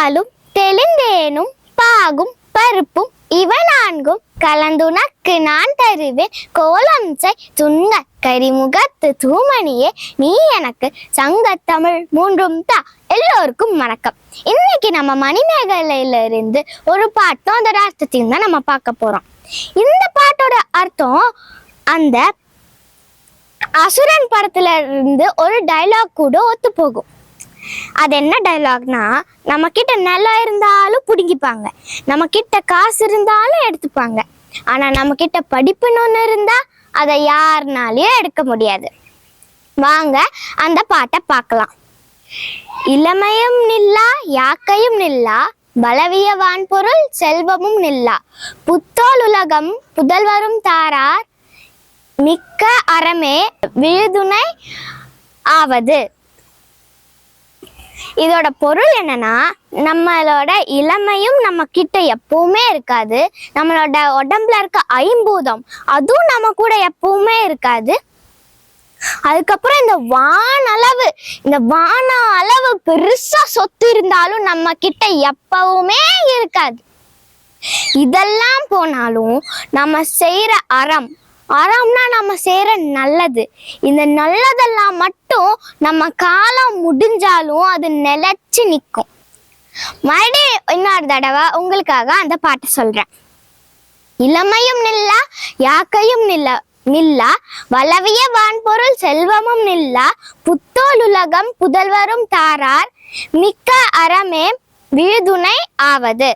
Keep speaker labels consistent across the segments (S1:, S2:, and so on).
S1: பாலும் தெளிந்தேனும் பாகும் பருப்பும் இவ நான்கும் கலந்துனக்கு நான் தருவேன் கோலம் செய் துங்க கரிமுகத்து தூமணியே நீ எனக்கு சங்கத்தமிழ் மூன்றும் தா. எல்லோருக்கும் வணக்கம். இன்னைக்கு நம்ம மணிமேகலையில இருந்து ஒரு பாட்டும் அதோட அர்த்தத்தையும் தான் நம்ம பார்க்க போறோம். இந்த பாட்டோட அர்த்தம் அந்த அசுரன் படத்துல இருந்து ஒரு டைலாக் கூட ஒத்து போகும். அது என்ன டைலாக்னா, நம்ம கிட்ட நிலம் இருந்தாலும் பிடுங்கிப்பாங்க, நம்ம கிட்ட காசு இருந்தாலும் எடுத்துப்பாங்க, ஆனா நம்ம கிட்ட படிப்புன்னு ஒன்று இருந்தா அதை யாருனாலையும் எடுக்க முடியாது. வாங்க அந்த பாட்டை பார்க்கலாம். இளமையும் நில்லா யாக்கையும் நில்லா பலவிய வான்பொருள் செல்வமும் நில்லா புத்தோல் உலகம் புதல்வரும் தாரார் மிக்க அறமே விழுதுணை ஆவது. இதோட பொருள் என்னன்னா, நம்மளோட இளமையும் நம்ம கிட்ட எப்பவுமே இருக்காது, நம்மளோட உடம்புல இருக்க ஐம்பூதம் அதுவும் நம்ம கூட எப்பவுமே இருக்காது. அதுக்கப்புறம் இந்த வான அளவு பெருசா சொத்து இருந்தாலும் நம்ம கிட்ட எப்பவுமே இருக்காது. இதெல்லாம் போனாலும் நம்ம செய்யற அறம்னா நம்ம செய்யற நல்லது. இந்த நல்லதெல்லாம் மட்டும் நம்ம காலம் முடிஞ்சாலும் அது நிலைச்சு நிற்கும். மறுபடியும் இன்னொரு தடவை உங்களுக்காக அந்த பாட்டை சொல்றேன். இளமையும் நில்லா யாக்கையும் நில்லா வளவிய வான்பொருள் செல்வமும் நில்லா புத்தோல் உலகம் புதல்வரும் தாரார் மிக்க அறமே விழுதுணை ஆவது.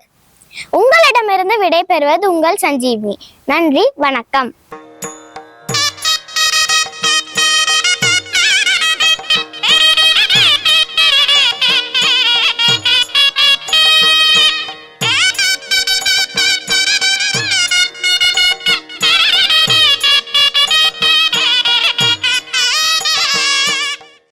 S1: உங்களிடமிருந்து விடை பெறுவது உங்கள் சஞ்சீவினி. நன்றி, வணக்கம்.